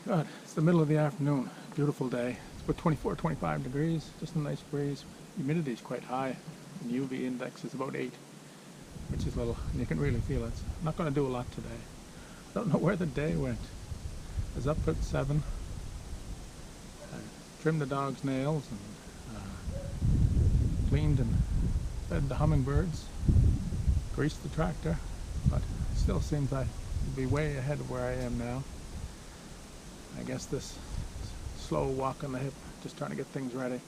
God, it's the middle of the afternoon. Beautiful day. It's about 24, 25 degrees. Just a nice breeze. Humidity is quite high. And UV index is about 8, which is little. And you can really feel it. I'm not going to do a lot today. Don't know where the day went. I was up at 7. I trimmed the dog's nails and cleaned and fed the hummingbirds. Greased the tractor. But it still seems I'd be way ahead of where I am now. I guess this slow walk on the hip, just trying to get things ready.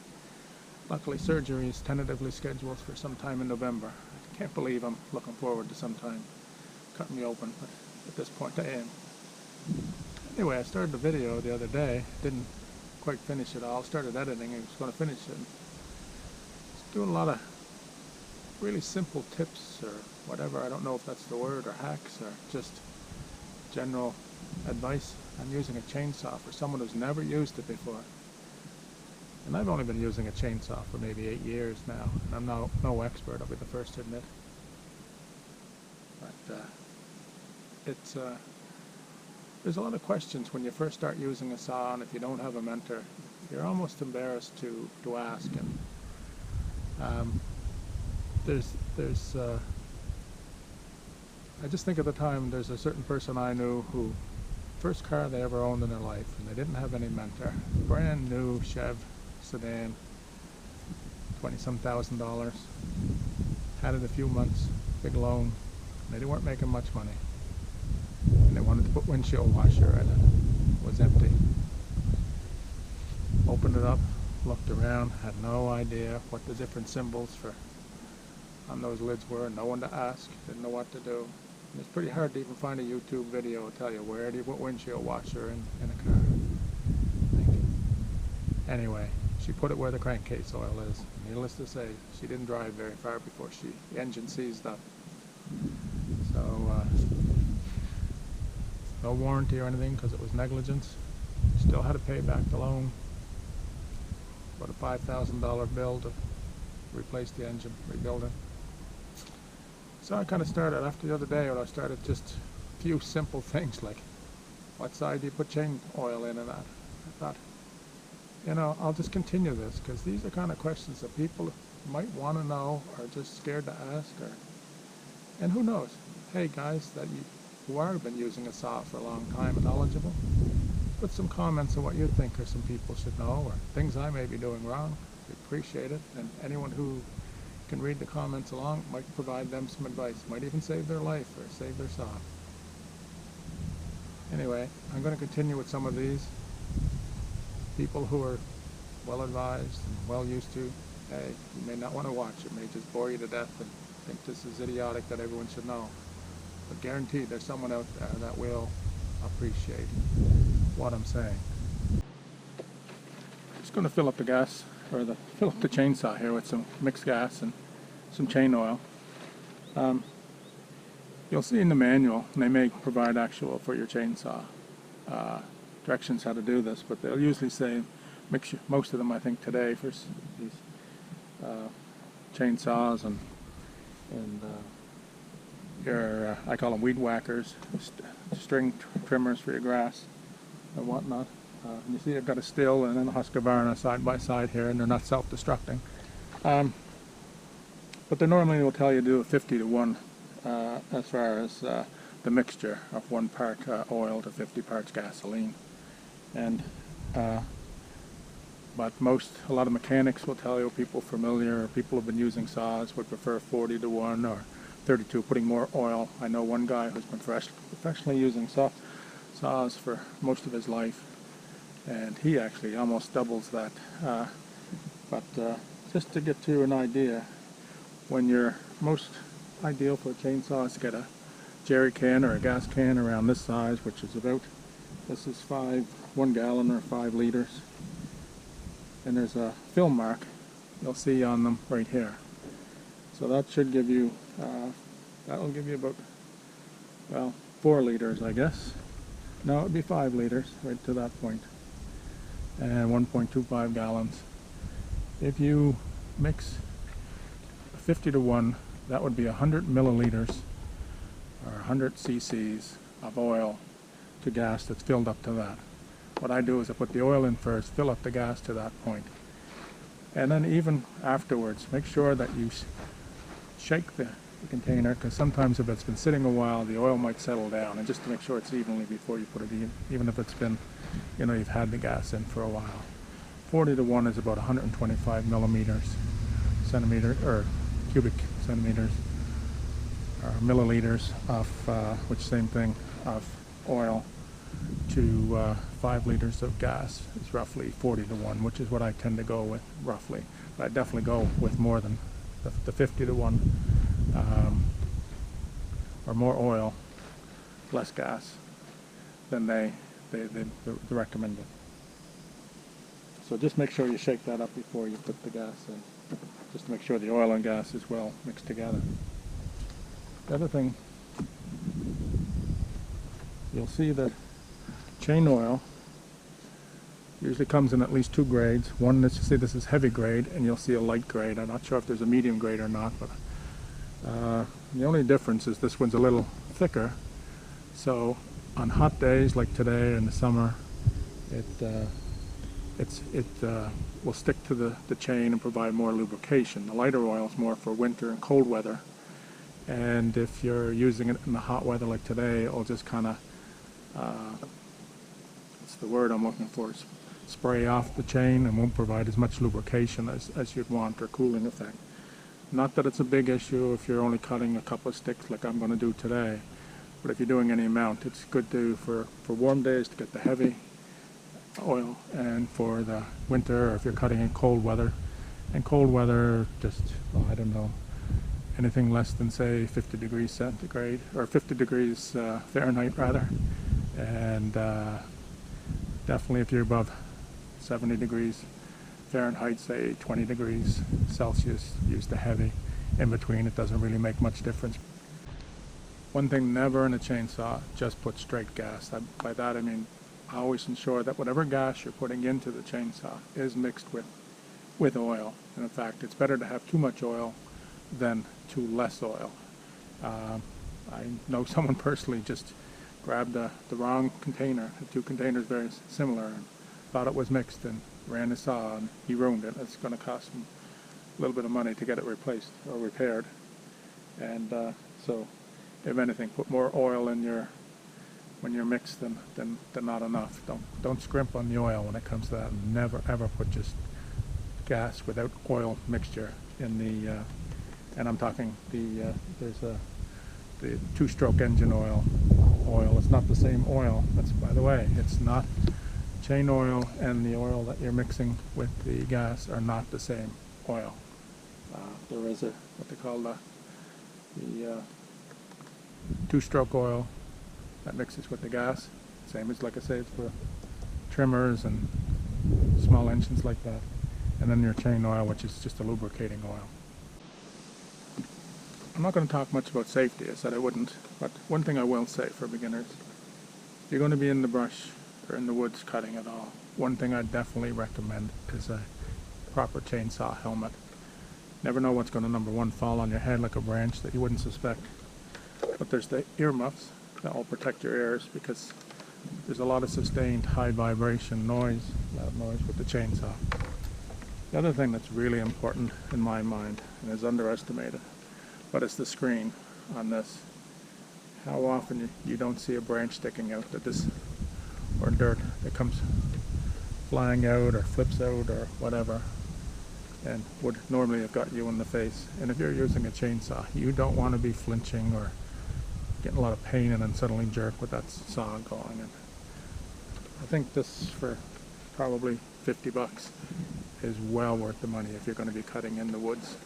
Luckily surgery is tentatively scheduled for sometime in November. I can't believe I'm looking forward to sometime cutting me open, but at this point I am. Anyway, I started the video the other day, didn't quite finish it all, started editing and was going to finish it. Just doing a lot of really simple tips or whatever, I don't know if that's the word, or hacks, or just general advice. I'm using a chainsaw for someone who's never used it before. And I've only been using a chainsaw for maybe 8 years now, and I'm no expert, I'll be the first to admit. But there's a lot of questions when you first start using a saw, and if you don't have a mentor, you're almost embarrassed to ask. And I just think at the time there's a certain person I knew who first car they ever owned in their life, and they didn't have any mentor. Brand new Chev sedan, $20-some thousand. Had it a few months, big loan. They weren't making much money, and they wanted to put windshield washer in it. It was empty. Opened it up, looked around, had no idea what the different symbols on those lids were. No one to ask, didn't know what to do. And it's pretty hard to even find a YouTube video to tell you where do you put windshield washer in a car. Anyway, she put it where the crankcase oil is. Needless to say, she didn't drive very far before the engine seized up. So, no warranty or anything because it was negligence. Still had to pay back the loan. About a $5,000 bill to replace the engine, rebuild it. So I kind of started, after the other day, when I started just a few simple things like, what side do you put chain oil in and that? I thought, I'll just continue this, because these are kind of questions that people might want to know, or just scared to ask, and who knows? Hey guys, who have been using a saw for a long time and knowledgeable, put some comments on what you think or some people should know, or things I may be doing wrong. We appreciate it, and anyone who can read the comments along might provide them some advice, might even save their life or save their saw. Anyway, I'm going to continue with some of these. People who are well advised and well used to, hey, you may not want to watch it, may just bore you to death and think this is idiotic that everyone should know. But guaranteed there's someone out there that will appreciate what I'm saying. Just going to fill up the gas, or fill up the chainsaw here with some mixed gas and some chain oil. You'll see in the manual, and they may provide actual for your chainsaw directions how to do this, but they'll usually say mix most of them, I think, today for these chainsaws and your I call them weed whackers, string trimmers for your grass and whatnot. And you see I've got a still and then a Husqvarna side by side here, and they're not self-destructing. But they normally will tell you to do a 50-to-1 as far as the mixture of 1 part oil to 50 parts gasoline. And but a lot of mechanics will tell you, people familiar, or people who have been using saws would prefer 40-to-1 or 32, putting more oil. I know one guy who's been professionally using saws for most of his life, and he actually almost doubles that. But just to get you an idea, when you're most ideal for a chainsaw is to get a jerry can or a gas can around this size, which is about, this is 1 gallon or 5 liters. And there's a fill mark you'll see on them right here. So that should give you, that'll give you about, well, 4 liters, I guess. No, it'd be 5 liters right to that point. And 1.25 gallons. If you mix 50-to-1, that would be 100 milliliters or 100 cc's of oil to gas that's filled up to that. what I do is I put the oil in first, fill up the gas to that point, and then even afterwards, make sure that you shake the container, because sometimes if it's been sitting a while, the oil might settle down, and just to make sure it's evenly before you put it in, even if it's been, you've had the gas in for a while. 40 to 1 is about 125 centimeter, or cubic centimeters, or milliliters of, which same thing, of oil to 5 liters of gas is roughly 40 to 1, which is what I tend to go with, roughly. But I definitely go with more than the 50 to 1, or more oil, less gas than they recommended. So just make sure you shake that up before you put the gas in, just to make sure the oil and gas is well mixed together. The other thing, you'll see that chain oil usually comes in at least 2 grades. One, let's see, this is heavy grade, and you'll see a light grade. I'm not sure if there's a medium grade or not, but the only difference is this one's a little thicker. So on hot days like today in the summer, it will stick to the chain and provide more lubrication. The lighter oil is more for winter and cold weather. And if you're using it in the hot weather like today, it'll just kind of, what's the word I'm looking for, spray off the chain and won't provide as much lubrication as you'd want, or cooling effect. Not that it's a big issue if you're only cutting a couple of sticks like I'm going to do today, but if you're doing any amount, it's good to for warm days to get the heavy oil, and for the winter, or if you're cutting in cold weather. And cold weather, just, I don't know, anything less than say 50 degrees centigrade, or 50 degrees Fahrenheit rather, and definitely if you're above 70 degrees Fahrenheit, say 20 degrees Celsius, use the heavy. In between, it doesn't really make much difference. One thing, never in a chainsaw, just put straight gas. By that I mean, I always ensure that whatever gas you're putting into the chainsaw is mixed with oil. And in fact, it's better to have too much oil than too less oil. I know someone personally just grabbed the wrong container, the 2 containers very similar, and thought it was mixed and ran his saw, and he ruined it. It's going to cost him a little bit of money to get it replaced or repaired. And so, if anything, put more oil in when you're mixed than not enough. Don't scrimp on the oil when it comes to that. Never ever put just gas without oil mixture in the. And I'm talking there's the 2-stroke engine oil. It's not the same oil. That's, by the way, it's not. Chain oil and the oil that you're mixing with the gas are not the same oil. There is what they call the 2-stroke oil that mixes with the gas. Same as, like I say, it's for trimmers and small engines like that. And then your chain oil, which is just a lubricating oil. I'm not going to talk much about safety. I said I wouldn't, but one thing I will say for beginners, if you're going to be in the brush or in the woods cutting at all, one thing I definitely recommend is a proper chainsaw helmet. Never know what's going to, number one, fall on your head like a branch that you wouldn't suspect. But there's the earmuffs that will protect your ears, because there's a lot of sustained high vibration noise, loud noise with the chainsaw. The other thing that's really important in my mind, and is underestimated, but it's the screen on this. How often you don't see a branch sticking out or dirt that comes flying out or flips out or whatever, and would normally have got you in the face. And if you're using a chainsaw, you don't want to be flinching or getting a lot of pain and then suddenly jerk with that saw going. And I think this, for probably 50 bucks, is well worth the money if you're going to be cutting in the woods.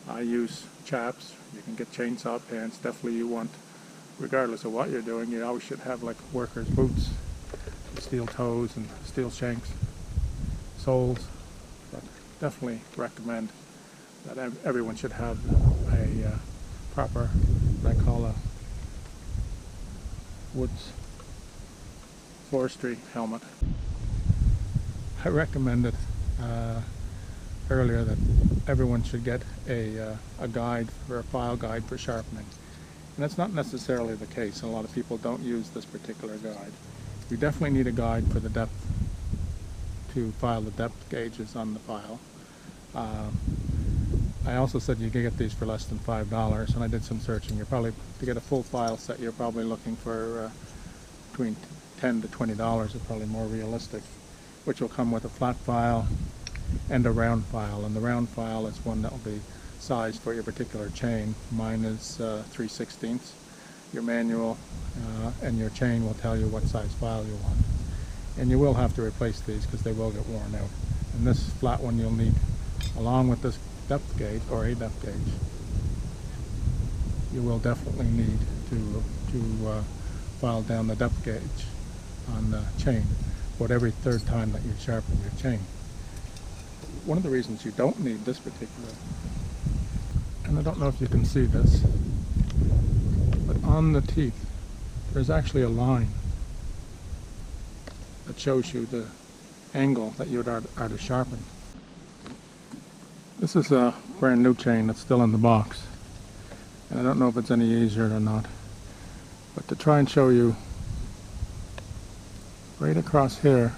I use chaps. You can get chainsaw pants. Definitely you want, regardless of what you're doing, you always should have like workers' boots, steel toes and steel shanks, soles. But definitely recommend that everyone should have a proper, what I call a woods forestry helmet. I recommended earlier that everyone should get a guide, or a file guide for sharpening. And that's not necessarily the case. A lot of people don't use this particular guide. You definitely need a guide for the depth, to file the depth gauges on the file. I also said you can get these for less than $5, and I did some searching. You're probably, to get a full file set, you're probably looking for between $10 to $20 is probably more realistic, which will come with a flat file and a round file. And the round file is one that will be sized for your particular chain. Mine is 3/16. Your manual and your chain will tell you what size file you want. And you will have to replace these because they will get worn out. And this flat one you'll need, along with this depth gauge, or a depth gauge, you will definitely need to file down the depth gauge on the chain about every third time that you sharpen your chain. One of the reasons you don't need this particular, and I don't know if you can see this, but on the teeth there's actually a line that shows you the angle that you are to sharpen. This is a brand new chain that's still in the box, and I don't know if it's any easier or not, but to try and show you, right across here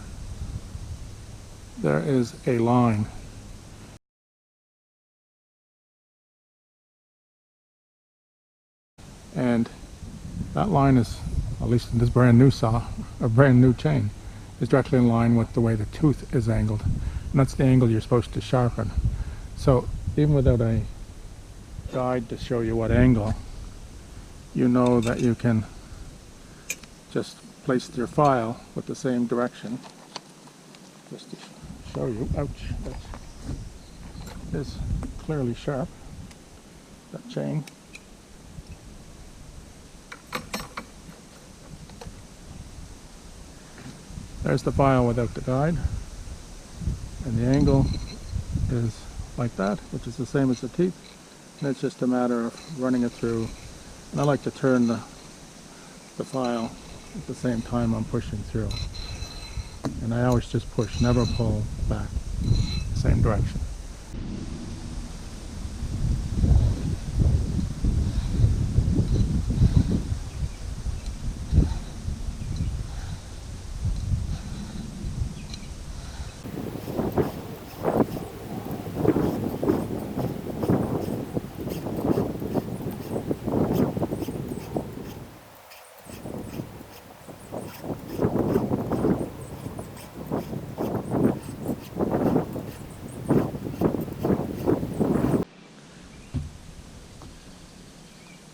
there is a line. And that line is, at least in this brand new saw, a brand new chain, is directly in line with the way the tooth is angled. And that's the angle you're supposed to sharpen. So even without a guide to show you what angle, you know that you can just place your file with the same direction. Just to show you, ouch, that is clearly sharp, that chain. There's the file without the guide, and the angle is like that, which is the same as the teeth, and it's just a matter of running it through. And I like to turn the file at the same time I'm pushing through, and I always just push, never pull back, same direction.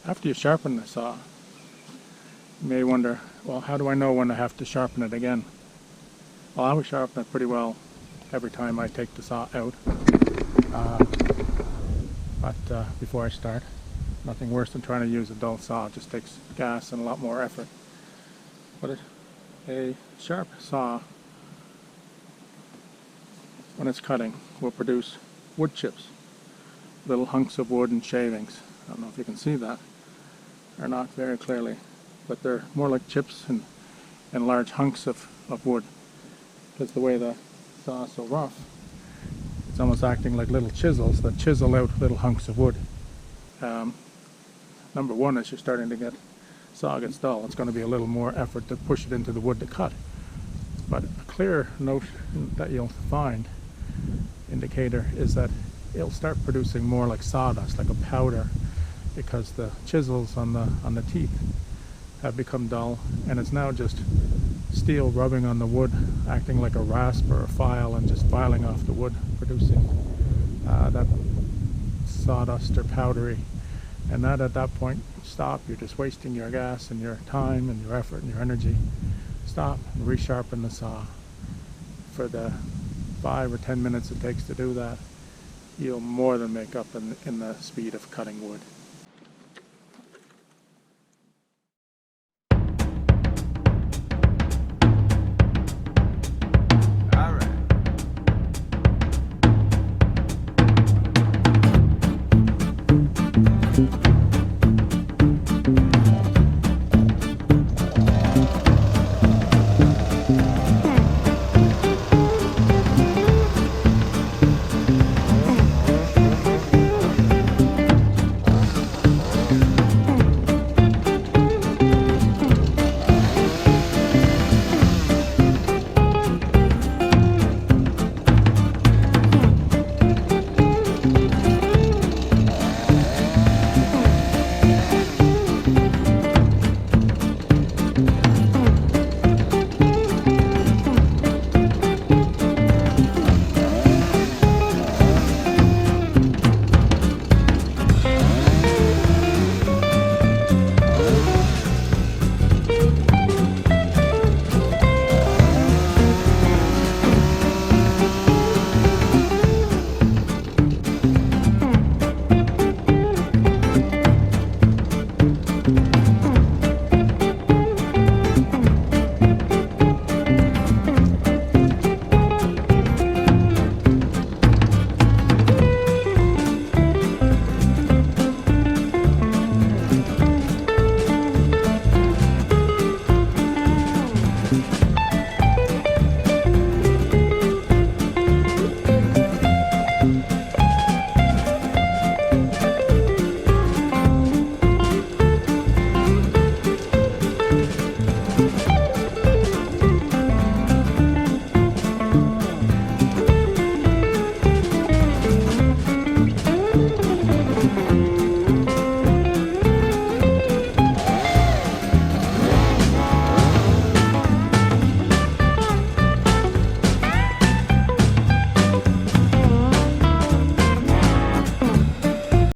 After you sharpen the saw, you may wonder, well, how do I know when I have to sharpen it again? Well, I always sharpen it pretty well every time I take the saw out. But before I start, nothing worse than trying to use a dull saw. It just takes gas and a lot more effort. But a sharp saw, when it's cutting, will produce wood chips, little hunks of wood and shavings. I don't know if you can see that or not very clearly, but they're more like chips and large hunks of wood, because the way the saw is so rough, it's almost acting like little chisels that chisel out little hunks of wood. Number one, as you're starting to get saw gets dull, it's going to be a little more effort to push it into the wood to cut. But a clear notion that you'll find, indicator, is that it'll start producing more like sawdust, like a powder, because the chisels on the teeth have become dull, and it's now just steel rubbing on the wood, acting like a rasp or a file, and just filing off the wood, producing that sawdust or powdery. And that, at that point, stop. You're just wasting your gas and your time and your effort and your energy. Stop and resharpen the saw. For the 5 or 10 minutes it takes to do that, you'll more than make up in the speed of cutting wood.